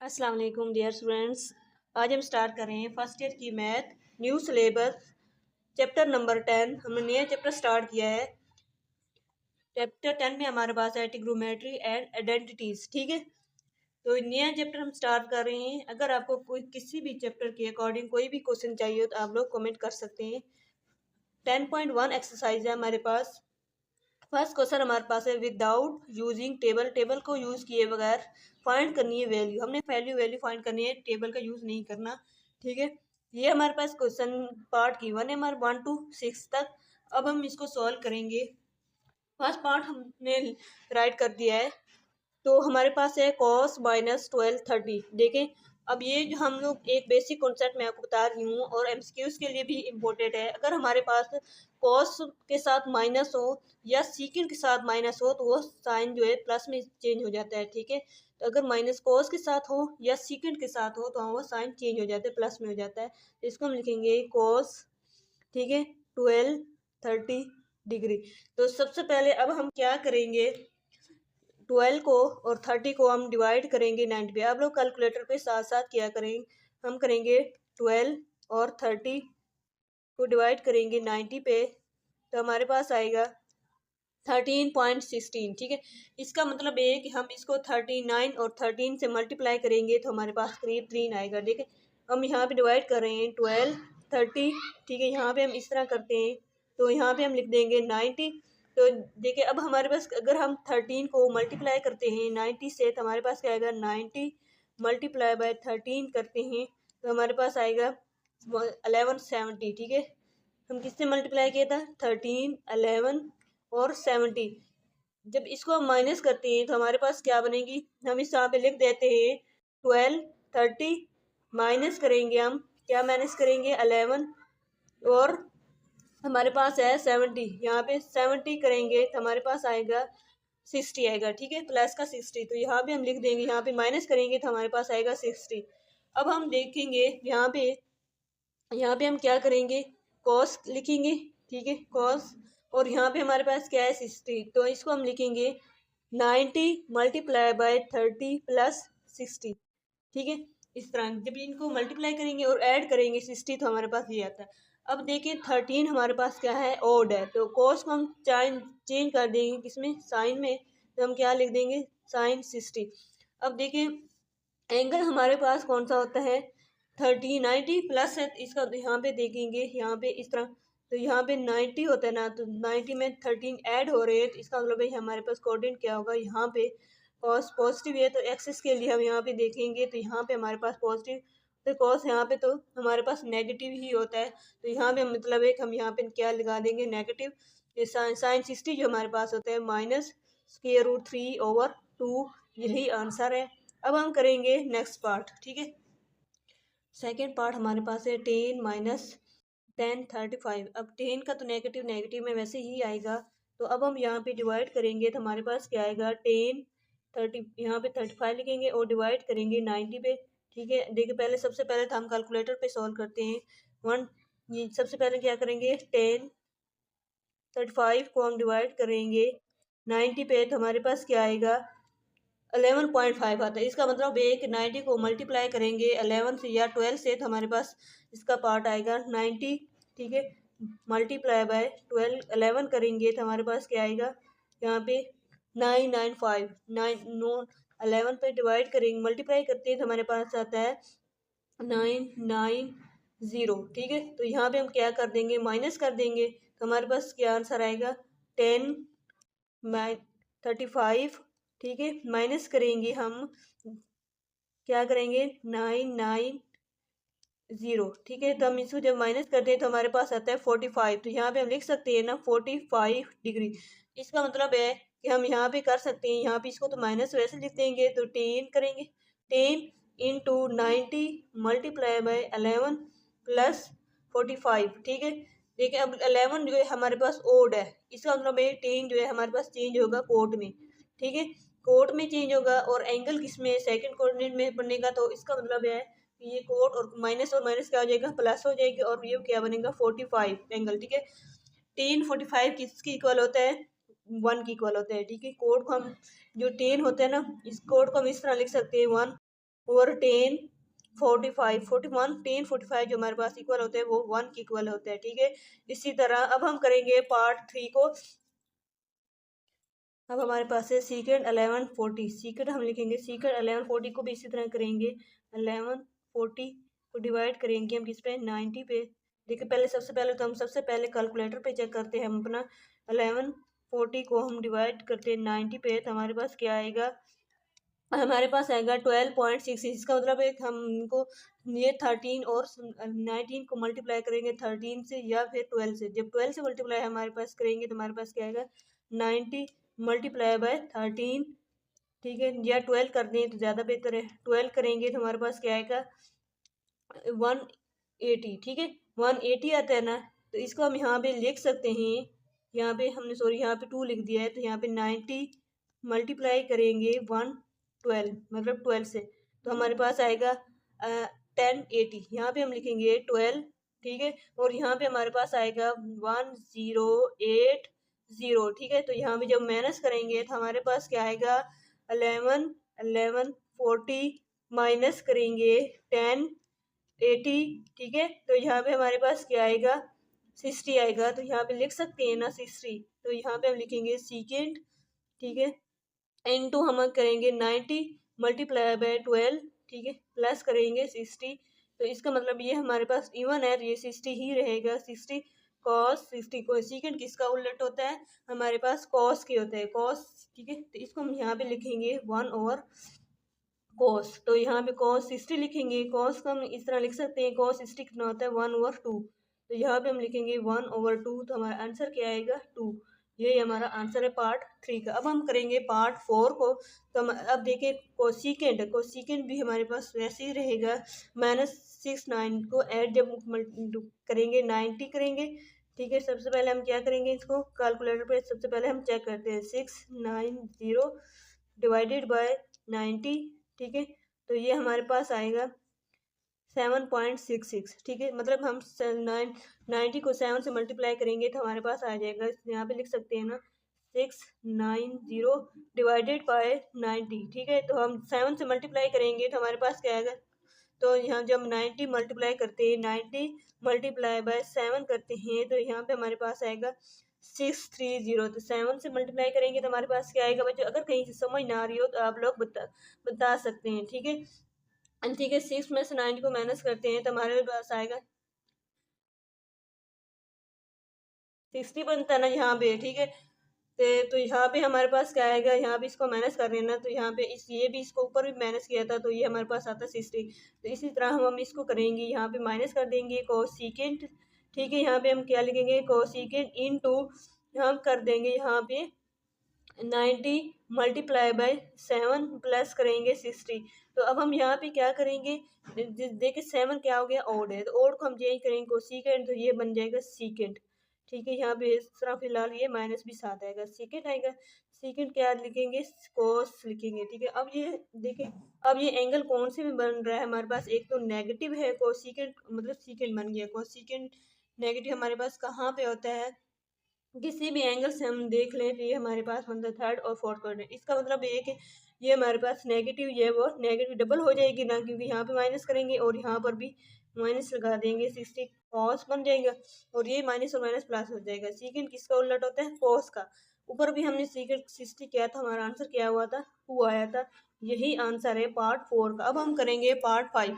अस्सलाम वालेकुम dear students. आज हम स्टार्ट कर रहे हैं फर्स्ट ईयर की math new syllabus chapter number 10। हमने नया चैप्टर स्टार्ट किया है। चैप्टर 10 में हमारे पास है ट्रिग्नोमेट्री एंड आइडेंटिटीज। ठीक है, तो नया चैप्टर हम स्टार्ट कर रहे हैं। अगर आपको कोई किसी भी चैप्टर के अकॉर्डिंग कोई भी क्वेश्चन चाहिए तो आप लोग कमेंट कर सकते हैं। 10.1 एक्सरसाइज है हमारे पास। फर्स्ट क्वेश्चन हमारे पास है विदाउट यूजिंग टेबल। टेबल को यूज़ किए बगैर फाइंड करनी है वैल्यू। हमने वैल्यू फाइंड करनी है, टेबल का यूज़ नहीं करना। ठीक है, ये हमारे पास क्वेश्चन पार्ट की 1 है, हमारे 1 to 6 तक। अब हम इसको सॉल्व करेंगे। फर्स्ट पार्ट हमने राइट कर दिया है, तो हमारे पास है cos माइनस 1230। देखें, अब ये जो हम लोग एक बेसिक कॉन्सेप्ट मैं आपको बता रही हूँ और एमसीक्यूज के लिए भी इम्पोर्टेंट है। अगर हमारे पास cos के साथ माइनस हो या सीकेंड के साथ माइनस हो तो वो साइन जो है प्लस में चेंज हो जाता है। ठीक है, तो अगर माइनस cos के साथ हो या सीकेंड के साथ हो तो वो साइन चेंज हो जाता है, प्लस में हो जाता है। तो इसको हम लिखेंगे cos, ठीक है, 1230 डिग्री। तो सबसे पहले अब हम क्या करेंगे, 12 को और 30 को हम डिवाइड करेंगे 90 पे। आप लोग कैलकुलेटर पे साथ साथ किया करें। हम करेंगे 12 और 30 को डिवाइड करेंगे 90 पे, तो हमारे पास आएगा 13.16। ठीक है, इसका मतलब ये है कि हम इसको 39 और 13 से मल्टीप्लाई करेंगे तो हमारे पास करीब 3 आएगा। ठीक है, हम यहाँ पे डिवाइड कर रहे हैं 12 30। ठीक है, यहाँ पे हम इस तरह करते हैं, तो यहाँ पे हम लिख देंगे 90। तो देखिए, अब हमारे पास अगर हम 13 को मल्टीप्लाई करते हैं 90 से तो हमारे पास क्या आएगा, 90 मल्टीप्लाई बाय 13 करते हैं तो हमारे पास आएगा 1170। ठीक है, हम किससे मल्टीप्लाई किया था, 13 11 और 70। जब इसको हम माइनस करते हैं तो हमारे पास क्या बनेगी, हम इस यहाँ पे लिख देते हैं 12 30 माइनस करेंगे, हम क्या माइनस करेंगे 11 और हमारे पास है 70। यहाँ पे 70 करेंगे तो हमारे पास आएगा 60 आएगा। ठीक है, प्लस का 60, तो यहाँ पे हम लिख देंगे, यहाँ पे माइनस करेंगे तो हमारे पास आएगा 60। अब हम देखेंगे यहाँ पे हम क्या करेंगे, कॉस लिखेंगे। ठीक है, कॉस, और यहाँ पे हमारे पास क्या है 60, तो इसको हम लिखेंगे 90 मल्टीप्लाई बाय 30 प्लस 60। ठीक है, इस तरह जब इनको मल्टीप्लाई करेंगे और ऐड करेंगे 60 तो हमारे पास ये आता है। अब देखिए 13 हमारे पास क्या है, ओड है, तो कॉस को हम चेंज कर देंगे किसमें, साइन में, तो हम क्या लिख देंगे, साइन 60। अब देखिए एंगल हमारे पास कौन सा होता है, 90 प्लस है, इसका तो यहाँ पे देखेंगे, यहाँ पे इस तरह, तो यहाँ पे 90 होता है ना, तो 90 में 13 ऐड हो रहे हैं, तो इसका मतलब है हमारे पास कोऑर्डिनेट क्या होगा, यहाँ पे कॉस पॉजिटिव है तो एक्सिस के लिए हम यहाँ पे देखेंगे, तो यहाँ पे हमारे पास पॉजिटिव, तो कॉस यहाँ पे तो हमारे पास नेगेटिव ही होता है, तो यहाँ पे मतलब है कि हम यहाँ पे क्या लगा देंगे, नेगेटिव। साइन 60 जो हमारे पास होता है माइनस √3/2, यही आंसर है। अब हम करेंगे नेक्स्ट पार्ट। ठीक है, सेकेंड पार्ट हमारे पास है 10 माइनस 1035। अब 10 का तो नेगेटिव नेगेटिव में वैसे ही आएगा, तो अब हम यहाँ पे डिवाइड करेंगे तो हमारे पास क्या आएगा, 10 30, यहाँ पे 35 लिखेंगे और डिवाइड करेंगे 90 पे। ठीक है, देखिए पहले सबसे पहले तो हम कैलकुलेटर पे सॉल्व करते हैं। ये सबसे पहले क्या करेंगे, 10 35 को हम डिवाइड करेंगे 90 पे, तो हमारे पास क्या आएगा, 11.5 आता है। इसका मतलब है कि 90 को मल्टीप्लाई करेंगे 11 से या 12 से, तो हमारे पास इसका पार्ट आएगा 90। ठीक है, मल्टीप्लाई बाय 12 11 करेंगे तो हमारे पास क्या आएगा, यहाँ पे 995 11 पे डिवाइड करेंगे, मल्टीप्लाई करते हैं तो हमारे पास आता है 990। ठीक है, तो यहाँ पे हम क्या कर देंगे, माइनस कर देंगे, तो हमारे पास क्या आंसर आएगा, 10 35। ठीक है, माइनस करेंगे हम, क्या करेंगे, 990। ठीक है, तो हम इसको जब माइनस करते हैं तो हमारे पास आता है 45, तो यहाँ पे हम लिख सकते हैं ना 45 डिग्री। इसका मतलब है कि हम यहाँ पे कर सकते हैं, यहाँ पे इसको तो माइनस वैसे लिख देंगे, तो 10 करेंगे, 10 इंटू 90 मल्टीप्लाई बाय 11 प्लस 45। ठीक है, देखिए अब 11 जो है हमारे पास ओड है, इसका मतलब है 10 जो है हमारे पास चेंज होगा कोड में। ठीक है, कोड में चेंज होगा और एंगल किस में, सेकंड कोऑर्डिनेट में बनेगा, तो इसका मतलब है कि ये कोड और माइनस क्या हो जाएगा, प्लस हो जाएगी, और ये क्या बनेगा 45 एंगल। ठीक है, 10 45 किसकी इक्वल होता है, 1 की इक्वल होता है। ठीक है, कोड को हम जो 10 होता है ना, इस कोड को हम इस तरह लिख सकते हैं 1 ओवर 10 45 41 10 45 जो हमारे पास इक्वल होते हैं वो 1 के इक्वल होते हैं, ठीक है। इसी तरह अब हम करेंगे पार्ट 3 को। अब हमारे पास है सीकेंड 1140, सीकेंड हम लिखेंगे सीकेंड 1140 को भी इसी तरह करेंगे। 1140 को डिवाइड करेंगे हम किस पे, 90 पे। देखिए पहले सबसे पहले तो हम सबसे पहले कैलकुलेटर पे चेक करते हैं हम अपना। 1140 को हम डिवाइड करते हैं 90 पे, तो हमारे पास क्या आएगा, हमारे पास आएगा 12.66। इसका मतलब है हम इनको ये 13 और 19 को मल्टीप्लाई करेंगे 13 से या फिर 12 से। जब 12 से मल्टीप्लाई हमारे पास करेंगे तो हमारे पास क्या आएगा, 90 मल्टीप्लाई बाय 13, ठीक है। या 12 कर दें तो ज़्यादा बेहतर है, 12 करेंगे तो हमारे पास क्या आएगा 180, ठीक है। 180 आता है ना, तो इसको हम यहाँ पे लिख सकते हैं। यहाँ पे हमने सॉरी यहाँ पे 2 लिख दिया है, तो यहाँ पे 90 मल्टीप्लाई करेंगे 112 मतलब 12 से, तो हमारे पास आएगा 1080। यहाँ पे हम लिखेंगे 12, ठीक है। और यहाँ पे हमारे पास आएगा 1080, ठीक है। तो यहाँ पे जब माइनस करेंगे तो हमारे पास क्या आएगा 1140 माइनस करेंगे 1080, ठीक है। तो यहाँ पे हमारे पास क्या आएगा 60 आएगा, तो यहाँ पे लिख सकते हैं ना 60, तो यहाँ पे हम लिखेंगे सीकेंड, ठीक है। इनटू हम करेंगे 90 मल्टीप्लाई बाय 12, ठीक है, प्लस करेंगे 60। तो इसका मतलब ये हमारे पास इवन है, तो ये 60 ही रहेगा। 60 कॉस 60 को सीकेंड किसका उलट होता है, हमारे पास कॉस के होता है, कॉस, ठीक है। तो इसको हम यहाँ पे लिखेंगे 1 ओवर कॉस, तो यहाँ पे कॉस 60 लिखेंगे। कॉस को हम इस तरह लिख सकते हैं, कॉस 60 कितना होता है 1 ओवर 2, तो यहाँ पे हम लिखेंगे 1 ओवर 2, तो हमारा आंसर क्या आएगा 2। यही हमारा आंसर है पार्ट 3 का। अब हम करेंगे पार्ट 4 को। तो हम अब देखिए कोसिकेंड भी हमारे पास वैसे ही रहेगा। -69 को ऐड जब करेंगे 90 करेंगे, ठीक है। सबसे पहले हम क्या करेंगे, इसको कैलकुलेटर पे सबसे पहले हम चेक करते हैं। 690 डिवाइडेड बाय 90, ठीक है। तो ये हमारे पास आएगा 7.66, ठीक है। मतलब हम 90 को 7 से मल्टीप्लाई करेंगे तो हमारे पास आ जाएगा, यहाँ पे लिख सकते हैं ना 690 डिवाइडेड बाय 90, ठीक है। तो हम 7 से मल्टीप्लाई करेंगे तो हमारे पास क्या आएगा, तो यहाँ जब 90 मल्टीप्लाई करते हैं 90 मल्टीप्लाई बाय 7 करते हैं, तो यहाँ पे हमारे पास आएगा 630। तो 7 से मल्टीप्लाई करेंगे तो हमारे पास क्या आएगा बच्चों, अगर कहीं से समझ ना आ रही हो तो आप लोग बता सकते हैं, ठीक है। ठीक है, 6 में से 9 को माइनस करते हैं तो हमारे पास आएगा 60 बनता है ना यहाँ पे, ठीक है। तो यहाँ पे हमारे पास क्या आएगा, यहाँ पे इसको माइनस कर रहे हैं ना, तो यहाँ पे इस ये भी इसको ऊपर भी माइनस किया था तो ये हमारे पास आता है 60। तो इसी तरह हम इसको करेंगे, यहाँ पे माइनस कर देंगे कोसिकेंट, ठीक है। यहाँ पे हम क्या लिखेंगे कोसिकेंट इनटू हम कर देंगे यहाँ पे 90 मल्टीप्लाई बाय 7 प्लस करेंगे 60। तो अब हम यहाँ पे क्या करेंगे, देखिए 7 क्या हो गया ओड है, तो ओड को हम चेंज करेंगे कोसिकेंट, तो ये बन जाएगा सीकेंट, ठीक है। यहाँ पे इस तरह फिलहाल ये माइनस भी साथ आएगा, सीकेंट आएगा। सीकेंट क्या लिखेंगे, कोस लिखेंगे, ठीक है। अब ये देखिए, अब ये एंगल कौन से में बन रहा है हमारे पास, एक तो नेगेटिव है कोसिकेंट, मतलब सीकेंट बन गया कोसिकेंट। नेगेटिव हमारे पास कहाँ पे होता है, किसी भी एंगल से हम देख लें तो ये हमारे पास बनता है थर्ड और फोर्थ क्वाड्रेंट। इसका मतलब ये कि ये हमारे पास नेगेटिव, ये वो नेगेटिव डबल हो जाएगी ना, क्योंकि यहाँ पे माइनस करेंगे और यहाँ पर भी माइनस लगा देंगे, 60 कॉस बन जाएगा और ये माइनस और माइनस प्लस हो जाएगा। सीकेंड किसका उलट होता है, कॉस का। ऊपर भी हमने सीकेंड 60 किया था, हमारा आंसर क्या हुआ था, 2 आया था। यही आंसर है पार्ट 4 का। अब हम करेंगे पार्ट 5।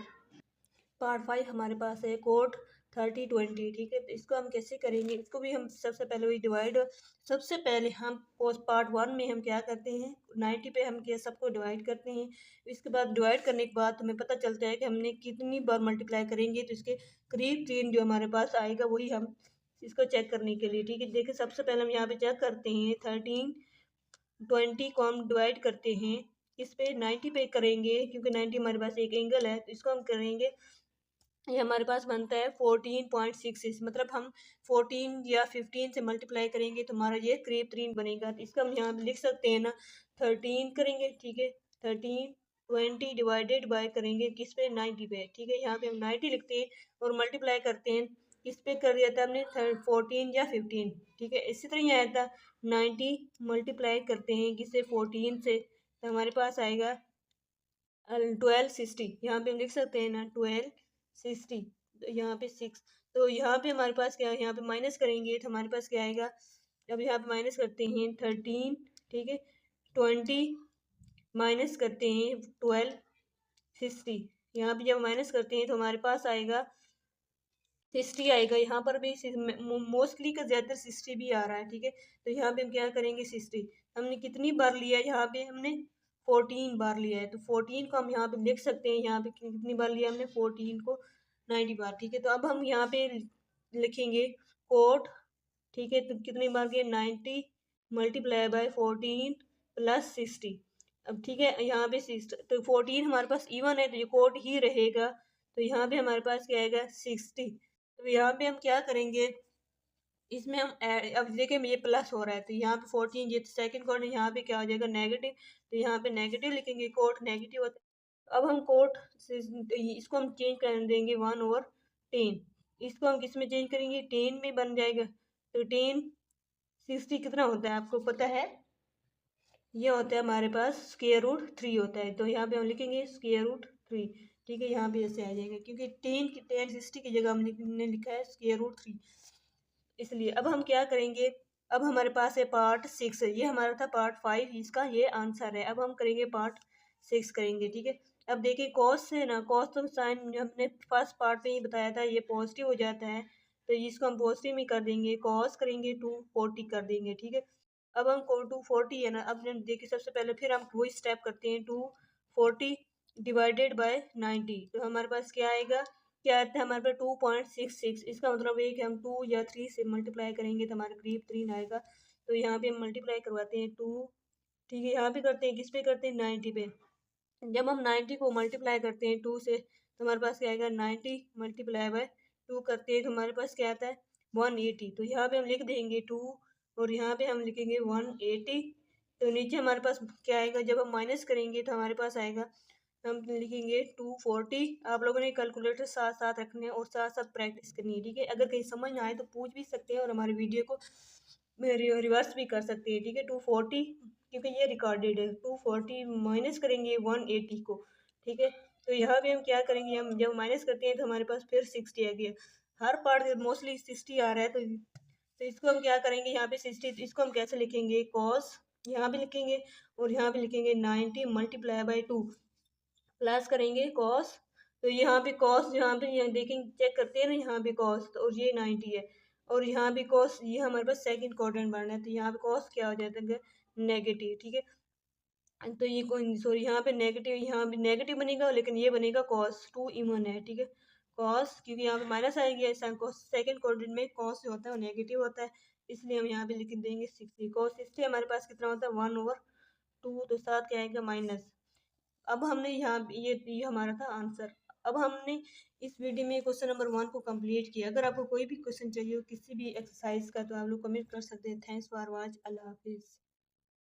पार्ट 5 हमारे पास है कोट 30/20, ठीक है। तो इसको हम कैसे करेंगे, इसको भी हम सबसे पहले वही डिवाइड, सबसे पहले हम पार्ट 1 में हम क्या करते हैं 90 पे हम क्या सबको डिवाइड करते हैं। इसके बाद डिवाइड करने के बाद हमें पता चलता है कि हमने कितनी बार मल्टीप्लाई करेंगे, तो इसके करीब 3 जो हमारे पास आएगा वही हम इसको चेक करने के लिए, ठीक है। देखिए सबसे पहले हम यहाँ पे चेक करते हैं 13/20 को हम डिवाइड करते हैं इस पे 90 पे करेंगे, क्योंकि 90 हमारे पास एक एंगल है, तो इसको हम करेंगे, ये हमारे पास बनता है 14.66। मतलब हम 14 या 15 से मल्टीप्लाई करेंगे तो हमारा ये करीब 3 बनेगा। तो इसका हम यहाँ लिख सकते हैं ना 13 करेंगे, ठीक है। 13/20 डिवाइडेड बाय करेंगे किस पे 90 पे, ठीक है। यहाँ पे हम 90 लिखते हैं और मल्टीप्लाई करते हैं किस पे कर दिया था हमने 14 या 15, ठीक है। इसी तरह यहाँ आता 90 मल्टीप्लाई करते हैं किससे 14 से, तो हमारे पास आएगा 1260, यहाँ पे हम लिख सकते हैं ना 1260, यहाँ पे 6, तो यहाँ पे हमारे पास क्या है, यहाँ पे माइनस करेंगे तो हमारे पास क्या आएगा। अब यहाँ पे माइनस करते हैं 13, ठीक है, 20 माइनस करते हैं 1260, यहाँ पे जब माइनस करते हैं तो हमारे पास आएगा 60 आएगा। यहाँ पर भी मोस्टली का ज़्यादातर 60 भी आ रहा है, ठीक है। तो यहाँ पे हम क्या करेंगे 60, हमने कितनी बार लिया है, यहाँ पे हमने 14 बार लिया है, तो 14 को हम यहाँ पे लिख सकते हैं, यहाँ पे कितनी बार लिया हमने 14 को 90 बार, ठीक है। तो अब हम यहाँ पे लिखेंगे कोट, ठीक है, तो कितनी बार किया 90 मल्टीप्लाई बाय 14 प्लस 60। अब ठीक है, यहाँ पे 60 तो 14 हमारे पास इवन है तो ये कोट ही रहेगा, तो यहाँ पे हमारे पास क्या आएगा 60। तो यहाँ पे हम क्या करेंगे, इसमें हम अब देखिए ये प्लस हो रहा है तो यहाँ पे 14, ये सेकंड कोड यहाँ पे क्या हो जाएगा नेगेटिव, तो यहाँ पे नेगेटिव लिखेंगे, कोट नेगेटिव होता है। अब हम कोट से इसको हम चेंज कर देंगे 1/10, इसको हम किस में चेंज करेंगे 10 में बन जाएगा। तो 10 60 कितना होता है आपको पता है, ये होता है हमारे पास √3 होता है, तो यहाँ पे हम लिखेंगे √3, ठीक है, यहाँ पे ऐसे आ जाएगा क्योंकि 10 60 की जगह हमने लिखा है √3, इसलिए। अब हम क्या करेंगे, अब हमारे पास है पार्ट 6, ये हमारा था पार्ट 5, इसका ये आंसर है। अब हम करेंगे पार्ट 6 करेंगे, ठीक है। अब देखिए कॉस है ना, कॉस तो साइन हमने फर्स्ट पार्ट में ही बताया था ये पॉजिटिव हो जाता है, तो इसको हम पॉजिटिव में कर देंगे, कॉस करेंगे 240 कर देंगे, ठीक है। अब हम 240 है ना, अब देखिए सबसे पहले फिर हम वही स्टेप करते हैं, 240 डिवाइडेड बाय 90, तो हमारे पास क्या आएगा, क्या आता है हमारे पास 2.66, इसका मतलब है कि हम 2 या 3 से मल्टीप्लाई करेंगे तो हमारे करीब 3 आएगा। तो यहाँ पे हम मल्टीप्लाई करवाते हैं 2, ठीक है, यहाँ पे करते हैं किस पे करते हैं 90 पे। जब हम 90 को मल्टीप्लाई करते हैं 2 से तो हमारे पास क्या आएगा 90 मल्टीप्लाई बाय 2 करते हैं तो हमारे पास क्या आता है 180, तो यहाँ पे हम लिख देंगे 2 और यहाँ पे हम लिखेंगे 180, तो नीचे हमारे पास क्या आएगा, जब हम माइनस करेंगे तो हमारे पास आएगा, हम लिखेंगे 240। आप लोगों ने कैलकुलेटर साथ साथ रखने हैं और साथ साथ प्रैक्टिस करनी है, ठीक है। अगर कहीं समझ ना आए तो पूछ भी सकते हैं और हमारे वीडियो को रिवर्स भी कर सकते हैं, ठीक है। 240 क्योंकि ये रिकॉर्डेड है, 240 माइनस करेंगे 180 को, ठीक है। तो यहाँ पे हम क्या करेंगे, हम जब माइनस करते हैं तो हमारे पास फिर 60 आ गया, हर पार्ट मोस्टली 60 आ रहा है, तो इसको हम क्या करेंगे, यहाँ पे 60, तो इसको हम कैसे लिखेंगे, कॉस यहाँ पे लिखेंगे और यहाँ पे लिखेंगे 90 मल्टीप्लाई बाई 2 प्लस करेंगे कॉस, तो यहाँ पे कॉस, यहाँ पे यहाँ देखेंगे चेक करते हैं ना, यहाँ पे कॉस तो और ये 90 है, और यहाँ पे कॉस, ये हमारे पास सेकंड क्वाड्रेंट बनना है, तो यहाँ पे कॉस क्या हो जाता है नेगेटिव, ठीक है। तो ये कोई सॉरी, यहाँ पे नेगेटिव, यहाँ पे नेगेटिव बनेगा लेकिन ये बनेगा कॉस 2 इवन है, ठीक है। कॉस क्योंकि यहाँ पे माइनस आएगी, सेकंड क्वाड्रेंट में कॉस जो होता है वो नेगेटिव होता है, इसलिए हम यहाँ पे लिख देंगे 60, कॉस 60 हमारे पास कितना होता है 1/2, तो साथ क्या आएगा माइनस। अब हमने यहाँ ये हमारा था आंसर। अब हमने इस वीडियो में क्वेश्चन नंबर 1 को कंप्लीट किया। अगर आपको कोई भी क्वेश्चन चाहिए हो किसी भी एक्सरसाइज का तो आप लोग कमेंट कर सकते हैं। थैंक्स फॉर वॉच, अल्लाह हाफिज़।